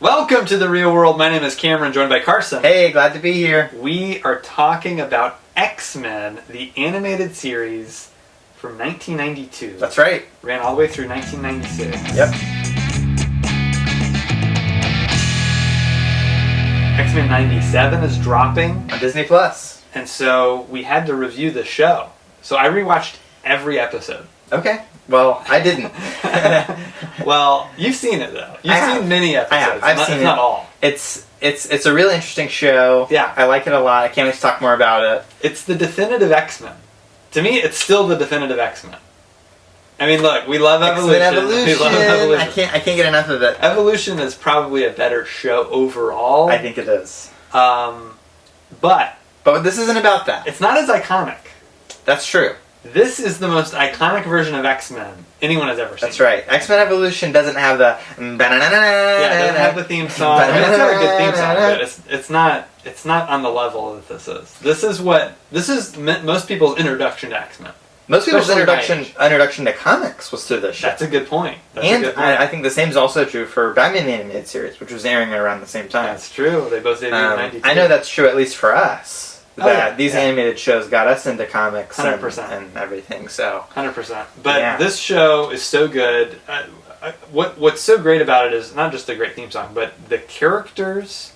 Welcome to the real world. My name is Cameron, joined by Carson. Hey, glad to be here. We are talking about X-Men, the animated series from 1992. That's right. Ran all the way through 1996. Yep. X-Men 97 is dropping. On Disney Plus. And so we had to review the show. So I rewatched every episode. Okay. Well, I didn't. Well, you've seen it though. You've seen many episodes. I have. I've seen it. Not all. It's a really interesting show. Yeah. I like it a lot. I can't wait to talk more about it. It's the definitive X-Men. To me, it's still the definitive X-Men. I mean, look, we love Evolution. Evolution. We love Evolution. I can't get enough of it. Evolution is probably a better show overall. I think it is. But this isn't about that. it's not as iconic. That's true. This is the most iconic version of X-Men anyone has ever seen. That's right. X-Men Evolution doesn't have the... Yeah, it doesn't have the theme song. I mean, it's got a good theme song, but it's not on the level that this is. This is most people's introduction to X-Men. Most people's Especially introduction to comics was through this show. That's a good point. I think the same is also true for Batman the Animated Series, which was airing around the same time. That's true. They both debuted in 92. I know that's true at least for us. These animated shows got us into comics 100%. and everything. So 100%. But this show is so good. What's so great about it is not just the great theme song, but the characters,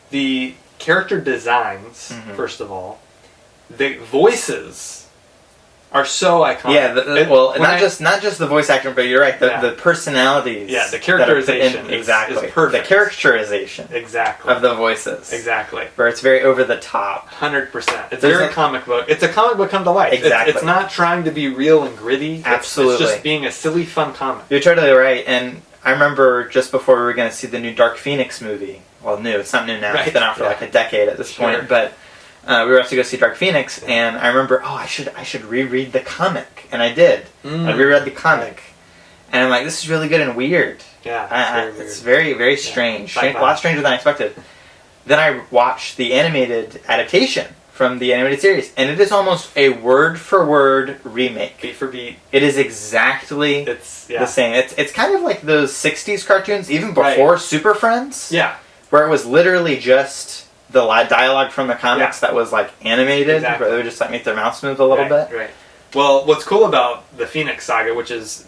the character designs. First of all, the voices are so iconic. Yeah, not just the voice acting, but you're right. The personalities. Yeah, the characterization is perfect. The characterization. Exactly. Of the voices. Exactly. Where it's very over the top. 100%. It's very comic book. It's a comic book come to life. Exactly. It's not trying to be real and gritty. Absolutely. It's just being a silly, fun comic. You're totally right. And I remember just before we were going to see the new Dark Phoenix movie. Well, new. It's not new now. Right. It's been out for like a decade at this point. But we were asked to go see Dark Phoenix, and I remember, I should reread the comic, and I did. I reread the comic, and I'm like, this is really good and weird. Yeah, it's very, very strange. A lot stranger than I expected. Then I watched the animated adaptation from the animated series, and it is almost a word-for-word remake. Beat for beat. It is exactly the same. It's kind of like those 60s cartoons, even before Super Friends. Yeah. Where it was literally just the dialogue from the comics that was like animated, where they would just like make their mouths move a little bit. Right. Well, what's cool about the Phoenix Saga, which is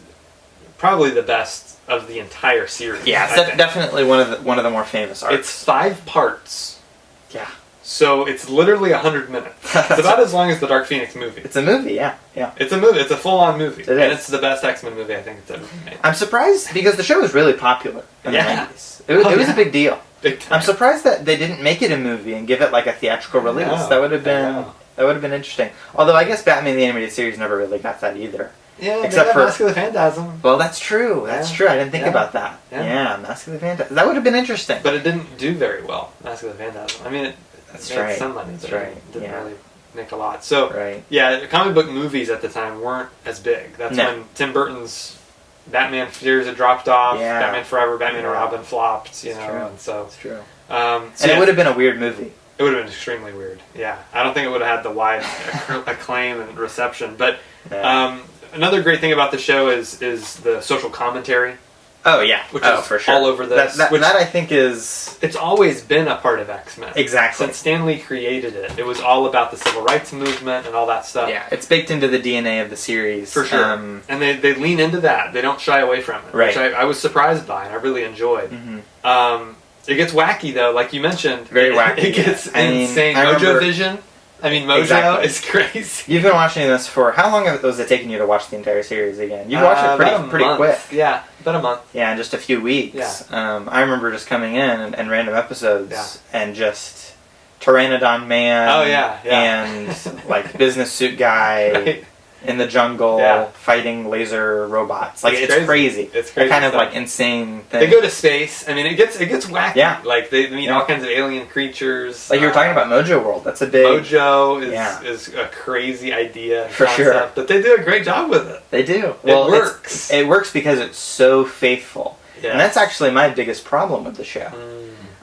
probably the best of the entire series. Yeah, it's definitely one of the more famous arcs. It's 5 parts. Yeah. So it's literally 100 minutes. It's about as long as the Dark Phoenix movie. It's a movie, yeah. It's a movie. It's a full-on movie. It is. And it's the best X-Men movie I think it's ever been made. I'm surprised because the show was really popular in the 90s. It was a big deal. I'm surprised that they didn't make it a movie and give it like a theatrical release. That would have been interesting. Although I guess Batman the Animated Series never really got that either. Yeah, except for Mask of the Phantasm. Well, that's true. That's true. I didn't think about that. Yeah, Mask of the Phantasm. That would have been interesting. But it didn't do very well. Mask of the Phantasm. I mean, it made some money. That's right. It didn't really make a lot. So yeah, comic book movies at the time weren't as big. That's when Tim Burton's Batman series had dropped off. Batman Forever, Batman and Robin flopped. You know, and so it's true. And it would have been a weird movie. It would have been extremely weird. Yeah, I don't think it would have had the wide acclaim and reception. But another great thing about the show is the social commentary. Oh yeah, which is for sure all over this. That I think is it's always been a part of X-Men. Exactly. Since Stan Lee created it, it was all about the civil rights movement and all that stuff. Yeah, it's baked into the DNA of the series for sure. And they lean into that. They don't shy away from it, which I was surprised by and I really enjoyed. It gets wacky though, like you mentioned. Very wacky. It gets insane. Mojo Vision. I mean, Mojo is crazy. You've been watching this for how long was it taking you to watch the entire series again? You've watched it pretty quick. Yeah, about a month. Yeah, in just a few weeks. Yeah. I remember just coming in and random episodes and just Pteranodon Man. Oh yeah. And like business suit guy in the jungle fighting laser robots. Like it's crazy. It's crazy. Kind of like insane thing. They go to space. I mean, it gets wacky. Yeah. Like they meet all kinds of alien creatures. Like you were talking about Mojo World. That's a big Mojo is a crazy idea for sure. But they do a great job with it. They do. Well, it works. It works because it's so faithful. Yeah. And that's actually my biggest problem with the show.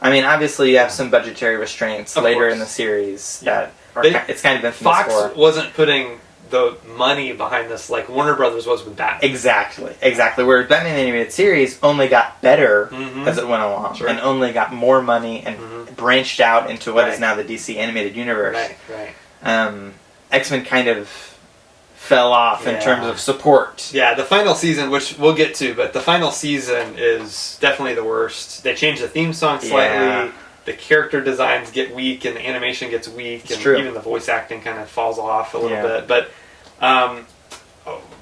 I mean, obviously you have some budgetary restraints later in the series that it's kind of infamous Fox wasn't putting the money behind this like Warner Brothers was with Batman. Exactly. Where Batman the Animated Series only got better as it went along, and only got more money and branched out into what is now the DC Animated Universe. Right. X-Men kind of fell off in terms of support. Yeah, the final season, which we'll get to, but the final season is definitely the worst. They changed the theme song slightly. Yeah. The character designs get weak, and the animation gets weak, and even the voice acting kind of falls off a little bit. But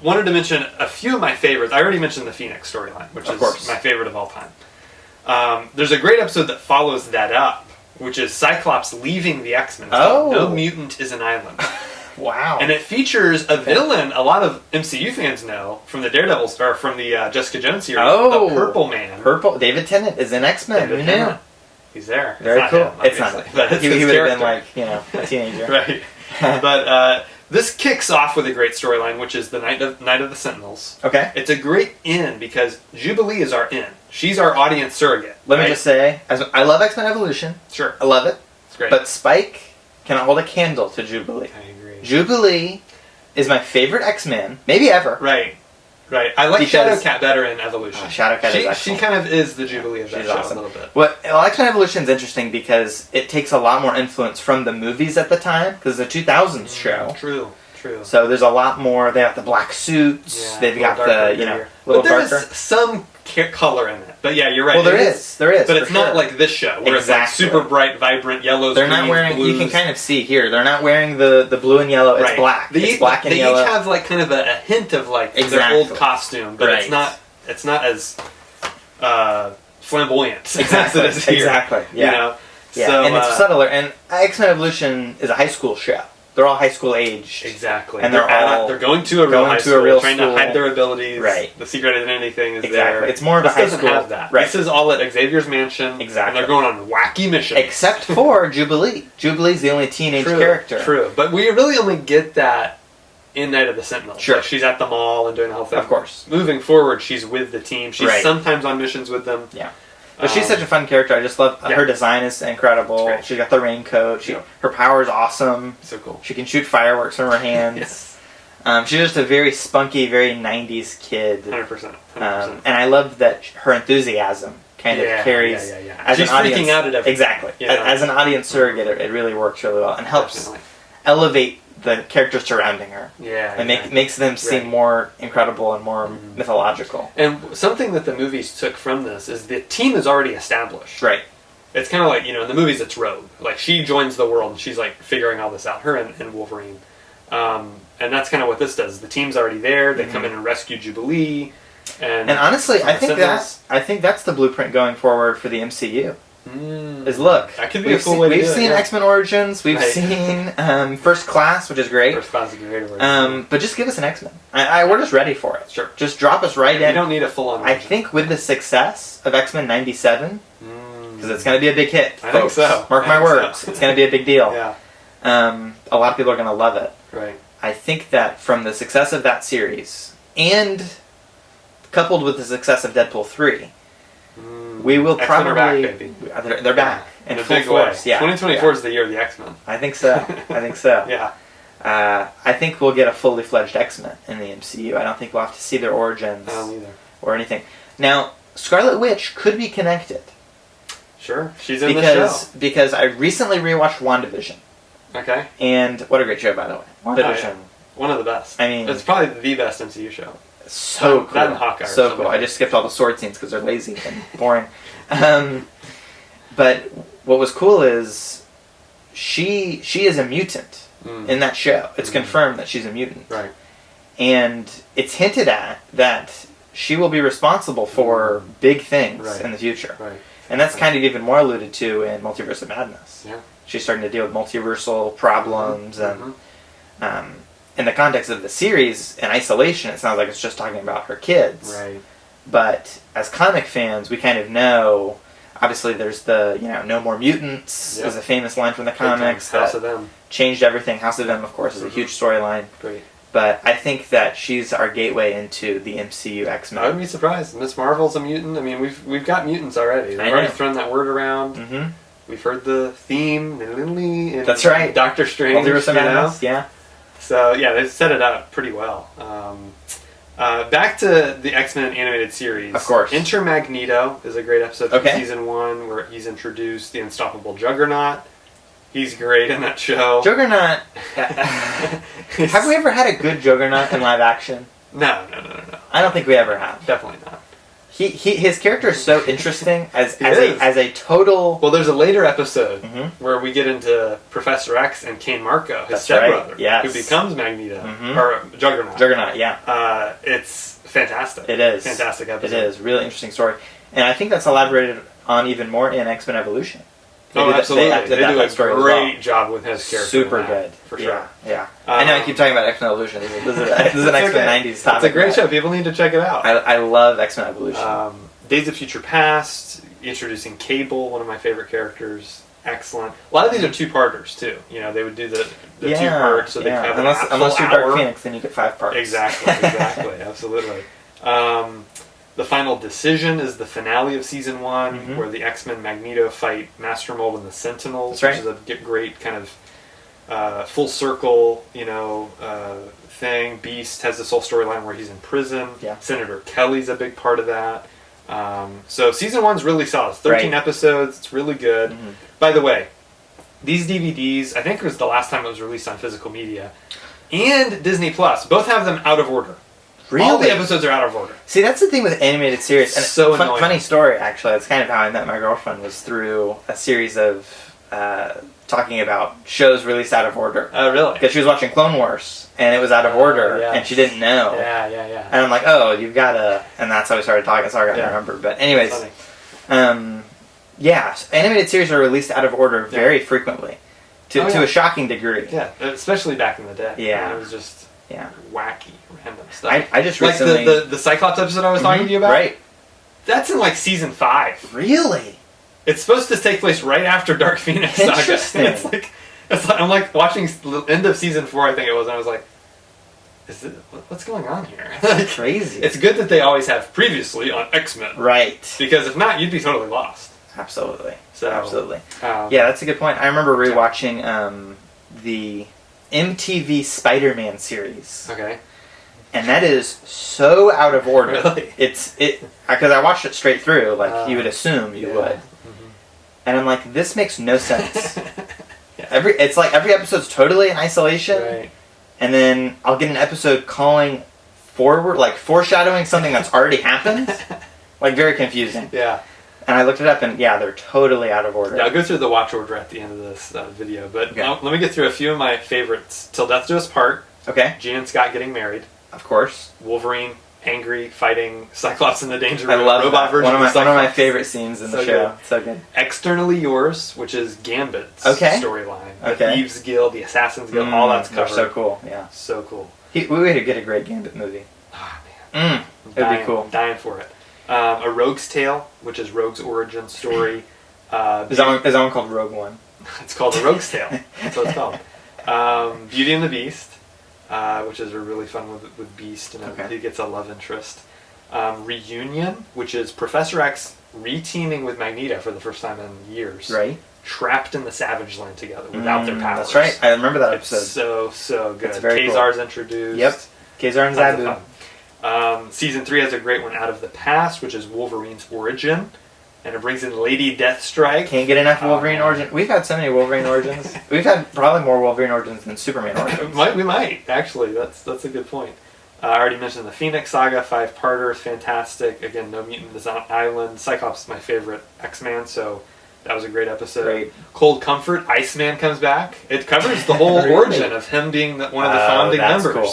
wanted to mention a few of my favorites. I already mentioned the Phoenix storyline, which is my favorite of all time. There's a great episode that follows that up, which is Cyclops leaving the X-Men. It's called No Mutant is an Island. Wow. And it features a villain a lot of MCU fans know from the Daredevil, or from the Jessica Jones series, the Purple Man. David Tennant is in X-Men. Who knew? He's there. Very cool. It's not him, but it's he would character. have been like, a teenager. Right. But this kicks off with a great storyline, which is the Night of the Sentinels. Okay. It's a great in because Jubilee is our in. She's our audience surrogate. Let me just say, I love X-Men Evolution. Sure. I love it. It's great. But Spike cannot hold a candle to Jubilee. I agree. Jubilee is my favorite X-Men, maybe ever. Right. I like Shadowcat better in Evolution. Shadowcat is excellent. She kind of is the Jubilee of that show a little bit. X-Men Evolution is interesting because it takes a lot more influence from the movies at the time, because it's a 2000s show. True. So there's a lot more. They have the black suits. They've got the, little but there darker. Is some color in it. But yeah, you're right. Well, there is. But it's not like this show, where it's like super bright, vibrant yellows, They're greens, not wearing, blues. you can kind of see here, they're not wearing the blue and yellow, it's black. It's black and yellow. They each have like kind of a hint of like their old costume, but it's not as flamboyant as it is here. Exactly. Yeah. So, and it's subtler. And X-Men Evolution is a high school show. They're all high school aged. Exactly. And they're going to a real high school, trying to hide their abilities. Right. The secret identity thing is there. It's more of a high school. This doesn't have that. Right. This is all at Xavier's mansion. Exactly. And they're going on wacky missions. Except for Jubilee. Jubilee's the only teenage character. True. But we really only get that in Night of the Sentinels. Sure. Like she's at the mall and doing the whole thing. Of course. Moving forward, she's with the team. She's sometimes on missions with them. Yeah. But she's such a fun character. I just love her design is incredible. She's got the raincoat. Her power is awesome. So cool. She can shoot fireworks from her hands. Yes. She's just a very spunky, very 90s kid. 100%. And I love that her enthusiasm kind of carries. As she's an audience, freaking out at everything. Exactly. As an audience surrogate, it really works really well and helps elevate the characters surrounding her. Yeah. And makes them seem more incredible and more mythological. And something that the movies took from this is the team is already established. Right. It's kind of like, in the movies it's Rogue. Like, she joins the world and she's like figuring all this out. Her and Wolverine. And that's kind of what this does. The team's already there. They come in and rescue Jubilee. And honestly, I think that's the blueprint going forward for the MCU. Is look, that could be a cool way to do it. We've seen X-Men Origins, we've seen First Class, which is great. First Class is great. But just give us an X-Men. We're just ready for it. Sure. Just drop us right in. You don't need a full-on I think with the success of X-Men 97, because it's going to be a big hit, I think so. Mark my words. It's going to be a big deal. Yeah. A lot of people are going to love it. Right. I think that from the success of that series, and coupled with the success of Deadpool 3, we will X-Men probably... are back, baby. They're back. In a big way. Yeah. 2024 is the year of the X-Men. I think so. Yeah. I think we'll get a fully fledged X-Men in the MCU. I don't think we'll have to see their origins or anything. Now, Scarlet Witch could be connected. Sure. She's in the show. Because I recently rewatched WandaVision. Okay. And what a great show, by the way. WandaVision. One of the best. I mean... It's probably the best MCU show. So cool. That and Hawkeye. So cool. I just skipped all the sword scenes because they're lazy and boring. But what was cool is she is a mutant in that show. It's confirmed that she's a mutant. Right. And it's hinted at that she will be responsible for big things in the future. Right. And that's kind of even more alluded to in Multiverse of Madness. Yeah. She's starting to deal with multiversal problems and in the context of the series, in isolation, it sounds like it's just talking about her kids. Right. But as comic fans, we kind of know. Obviously, there's the "No More Mutants" is a famous line from the comics House of M changed everything. House of M, of course, is a huge storyline. Great. But I think that she's our gateway into the MCU X-Men. I wouldn't be surprised. Miss Marvel's a mutant. I mean, we've got mutants already. They've already thrown that word around. Mm-hmm. We've heard the theme. That's right. Doctor Strange. Multiverse of Madness. Yeah. So yeah, they've set it up pretty well. Back to the X-Men animated series. Of course. Enter Magneto is a great episode from season 1 where he's introduced the Unstoppable Juggernaut. He's great in that show. Juggernaut. Have we ever had a good Juggernaut in live action? No. I don't think we ever have. Definitely not. His character is so interesting as a total. Well, there's a later episode where we get into Professor X and Kane Marco, his stepbrother, who becomes Magneto or Juggernaut. Juggernaut, yeah. It's fantastic. It is fantastic episode. It is really interesting story, and I think that's elaborated on even more in X-Men Evolution. Absolutely. They do a great job with his character. Super good. For sure. Yeah. I know I keep talking about X-Men Evolution. This is an X-Men 90s topic. It's a great show. People need to check it out. I love X-Men Evolution. Days of Future Past, introducing Cable, one of my favorite characters. Excellent. A lot of these are two-parters, too. They would do the two parts, so they have unless you're Dark Phoenix, then you get 5 parts. Exactly, absolutely. The Final Decision is the finale of Season 1, where the X-Men Magneto fight Master Mold and the Sentinels, which is a great kind of full circle, thing. Beast has this whole storyline where he's in prison. Yeah. Senator Kelly's a big part of that. So Season 1's really solid. 13 episodes. It's really good. By the way, these DVDs, I think it was the last time it was released on physical media, and Disney Plus, both have them out of order. Really? All the episodes are out of order. See, that's the thing with animated series. And so annoying. Funny story, actually. That's kind of how I met my girlfriend, was through a series of talking about shows released out of order. Oh, really? Because she was watching Clone Wars, and it was out of order, and she didn't know. Yeah. And I'm like, oh, you've got to... And that's how we started talking, so I got to remember. But anyways, animated series are released out of order very frequently, to a shocking degree. Yeah, especially back in the day. Yeah. It was just... wacky, random stuff. I just recently... Like the Cyclops episode I was talking to you about? Right. That's in like Season 5. Really? It's supposed to take place right after Dark Phoenix Saga. Interesting. It's like I'm like watching the end of Season 4, I think it was, and I was like, what's going on here? Crazy. It's good that they always have previously on X-Men. Right. Because if not, you'd be totally lost. Absolutely. So, absolutely. Yeah, that's a good point. I remember rewatching the MTV Spider-Man series. Okay. And that is so out of order. Really? Because I watched it straight through, like you would assume you would. And I'm like, this makes no sense. It's like every episode's totally in isolation. Right. And then I'll get an episode calling forward, like foreshadowing something that's already happened. Like very confusing. Yeah. And I looked it up, and they're totally out of order. Yeah, I'll go through the watch order at the end of this video, but let me get through a few of my favorites. Till Death Do Us Part. Okay. Jean and Scott getting married. Of course. Wolverine, angry, fighting Cyclops in the danger room. I love robot that. version One of my Cyclops. favorite scenes in the show. Good. So good. Externally Yours, which is Gambit's storyline. The Thieves Guild, the Assassins Guild, all that's covered. So cool. Yeah. So cool. We would get a great Gambit movie. Oh man. It'd be cool. I'm dying for it. A Rogue's Tale, which is Rogue's origin story. Is that one called Rogue One? It's called A Rogue's Tale. That's what it's called. Beauty and the Beast, which is a really fun with Beast, and he gets a love interest. Reunion, which is Professor X reteaming with Magneto for the first time in years. Right. Trapped in Season Land together without their powers. That's right. I remember that episode. It's so good. It's very Kazar's cool. introduced. Yep. Kazar and Zabu. Season 3 has a great one, Out of the Past, which is Wolverine's origin, and it brings in Lady Deathstrike. Can't get enough Wolverine origin. We've had so many Wolverine origins. We've had probably more Wolverine origins than Superman origins. We might actually. That's a good point. I already mentioned the Phoenix Saga, 5-parter is fantastic. Again, No Mutant is on Island. Cyclops is my favorite X-Man, so that was a great episode. Great. Cold Comfort, Iceman comes back. It covers the whole origin of him being one of the founding members. Cool.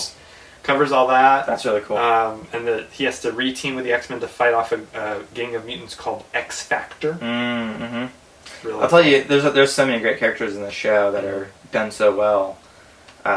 Covers all that. That's really cool. And he has to re-team with the X-Men to fight off a gang of mutants called X Factor. Really I'll tell you, there's so many great characters in the show that are done so well.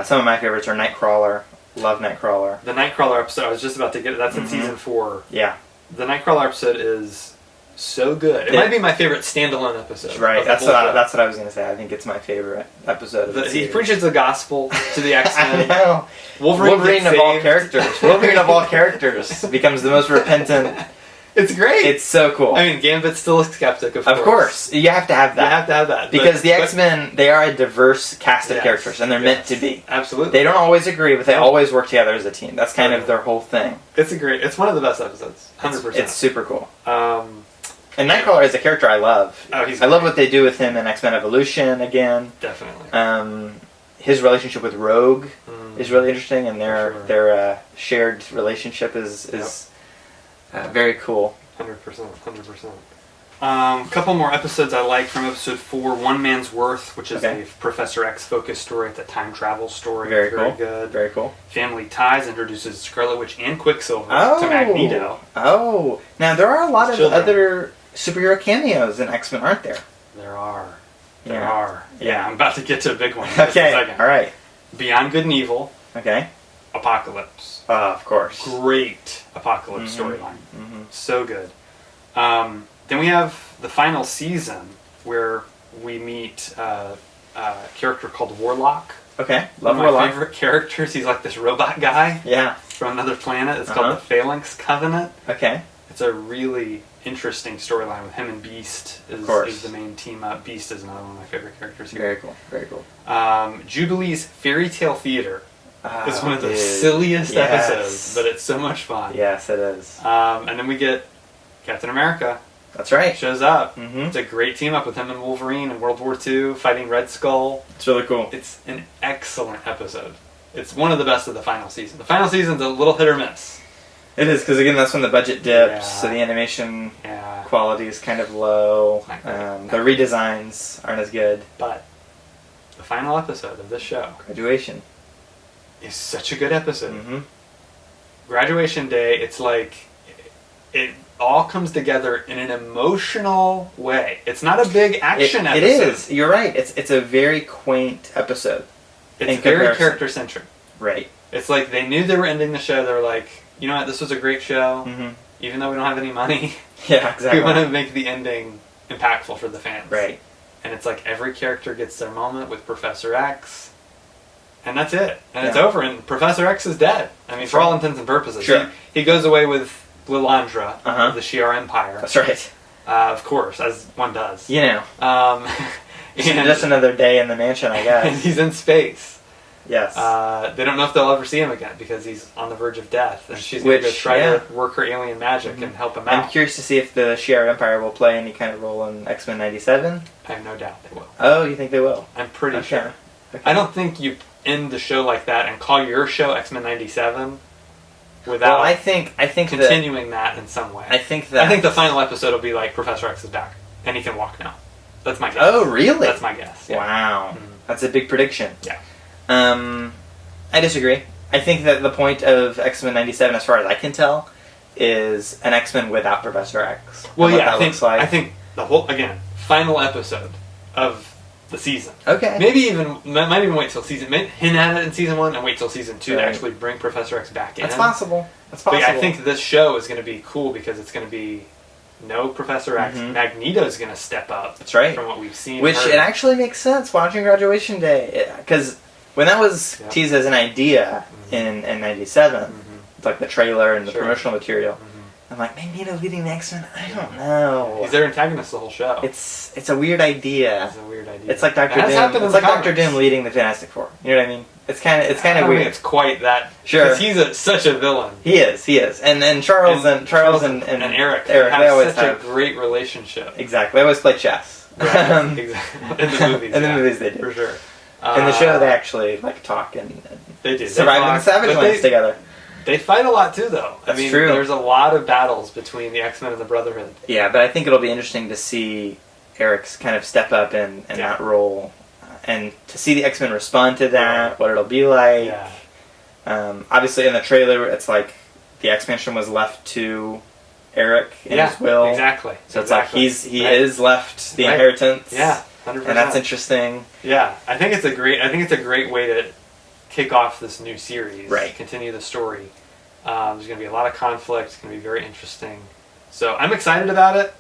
Some of my favorites are Nightcrawler. Love Nightcrawler. The Nightcrawler episode, I was just about to get it. That's in Season 4. Yeah. The Nightcrawler episode is so good. It might be my favorite standalone episode. Right. That's what I was going to say. I think it's my favorite episode of the series. He preaches the gospel to the X-Men. I know. Wolverine of all characters. Wolverine of all characters becomes the most repentant It's great. It's so cool. I mean, Gambit's still a skeptic, of course. Of course. You have to have that. You have to have that. Because the X-Men, they are a diverse cast of characters, and they're meant to be. Absolutely. They don't always agree, but they always work together as a team. That's kind of their whole thing. It's one of the best episodes. 100%. It's super cool. And Nightcrawler is a character I love. Oh, he's I love what they do with him in X-Men Evolution again. Definitely. His relationship with Rogue is really interesting, and their shared relationship is very cool. 100%. A couple more episodes I like from episode 4. One Man's Worth, which is a Professor X focused story. It's a time travel story. Very cool. Good. Very cool. Family Ties introduces Scarlet Witch and Quicksilver to Magneto. Oh, now there are a lot of other superhero cameos in X-Men, aren't there? There are. Yeah, I'm about to get to a big one. Okay, all right. Beyond Good and Evil. Okay. Apocalypse. Of course. Great Apocalypse storyline. So good. Then we have the final season where we meet a character called Warlock. Okay, love Warlock. One of my favorite characters. He's like this robot guy. Yeah. From another planet. It's called the Phalanx Covenant. Okay. It's a really interesting storyline with him and Beast is the main team up. Beast is another one of my favorite characters here. Very cool. Very cool. Jubilee's Fairy Tale Theater. It's one of the silliest episodes, but it's so much fun. Yes, it is. And then we get Captain America. That's right. Shows up. It's a great team up with him and Wolverine in World War II fighting Red Skull. It's really cool. It's an excellent episode. It's one of the best of the final season. The final season's a little hit or miss. It is, because again, that's when the budget dips, so the animation quality is kind of low. The redesigns aren't as good. But the final episode of this show, Graduation, is such a good episode. Graduation Day, it's like it all comes together in an emotional way. It's not a big action episode. It is. You're right. It's a very quaint episode. It's very character centric. Right. It's like they knew they were ending the show. They were like, you know what, this was a great show. Even though we don't have any money. Yeah, exactly. We want to make the ending impactful for the fans. Right. And it's like every character gets their moment with Professor X. And that's it. And it's over. And Professor X is dead. I mean, for all intents and purposes. Sure. He goes away with Lilandra of the Shi'ar Empire. That's right. Of course, as one does. You know. And just another day in the mansion, I guess. And he's in space. Yes. They don't know if they'll ever see him again because he's on the verge of death. And she's going to go try to work her alien magic and help him out. I'm curious to see if the Shi'ar Empire will play any kind of role in X-Men 97. I have no doubt they will. Oh, you think they will? I'm pretty sure. Okay. I don't think you end the show like that and call your show X-Men 97 without I think continuing that in some way. I think the final episode will be like Professor X is back and he can walk now. That's my guess. Oh, really? That's my guess. Yeah. Wow. That's a big prediction. Yeah. I disagree. I think that the point of X-Men 97, as far as I can tell, is an X-Men without Professor X. Well, yeah, I think the whole, final episode of the season. Okay. Might even wait till season, hint at it in season 1 and wait till season 2 to actually bring Professor X back in. That's possible. But yeah, I think this show is going to be cool because it's going to be no Professor X. Magneto's going to step up. That's right. From what we've seen. Which it actually makes sense watching Graduation Day. Because when that was teased as an idea in 97, like the trailer and the promotional material, I'm like, Magneto leading the X-Men? I don't know. He's their antagonist the whole show. It's a weird idea. It's a weird idea. It's like Doctor Doom. It's like Doctor Doom leading the Fantastic Four. You know what I mean? It's kind of weird. I don't think it's quite that. Sure. Because he's such a villain. He is. And Charles and Eric. They always have such a great relationship. Exactly. They always play chess. Right. Exactly. In the movies. In the movies they do. For sure. In the show they actually talk and they do. Survive in the Savage Lands together. They fight a lot too, though. That's true. There's a lot of battles between the X-Men and the Brotherhood. Yeah, but I think it'll be interesting to see Eric's kind of step up in that role, and to see the X-Men respond to that, what it'll be like. Yeah. Obviously, in the trailer, it's like the X-Mansion was left to Eric in his will. Exactly. So it's like he is left the inheritance. Yeah, 100%. And that's interesting. Yeah, I think it's a great way to kick off this new series. Right. Continue the story. There's going to be a lot of conflict. It's going to be very interesting. So I'm excited about it.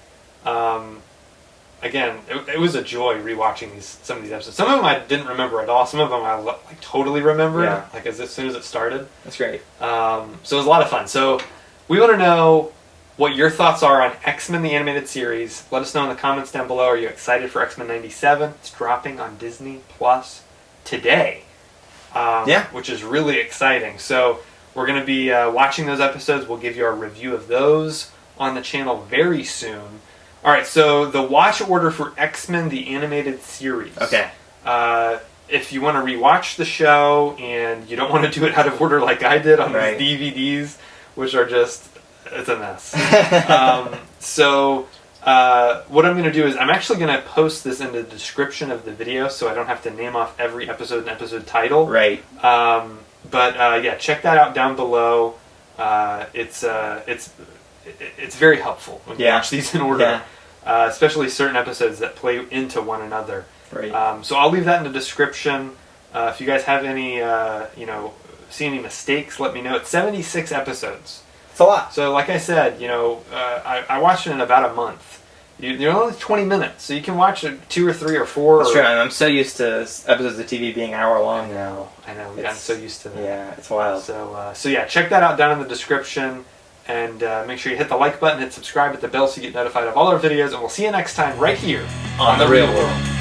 Again, it was a joy rewatching some of these episodes. Some of them I didn't remember at all. Some of them I totally remembered. Yeah. As soon as it started. That's great. So it was a lot of fun. So we want to know what your thoughts are on X-Men the Animated Series. Let us know in the comments down below. Are you excited for X-Men 97? It's dropping on Disney Plus today. Which is really exciting. So we're going to be watching those episodes. We'll give you our review of those on the channel very soon. All right, so the watch order for X-Men the Animated Series. Okay. If you want to rewatch the show and you don't want to do it out of order like I did on right. these DVDs, which are just, it's a mess. What I'm going to do is I'm actually going to post this in the description of the video so I don't have to name off every episode and episode title. Right. Check that out down below. It's very helpful when you watch these in order, especially certain episodes that play into one another. Right. So I'll leave that in the description. If you guys have any, see any mistakes, let me know. It's 76 episodes. It's a lot. So like I said, I watched it in about a month. You're only 20 minutes, so you can watch 2 or 3 or 4. That's true. I'm so used to episodes of TV being hour long now. I know. I'm so used to that. Yeah, it's wild. So check that out down in the description. And make sure you hit the like button, hit subscribe, hit the bell so you get notified of all our videos. And we'll see you next time right here on The Real World.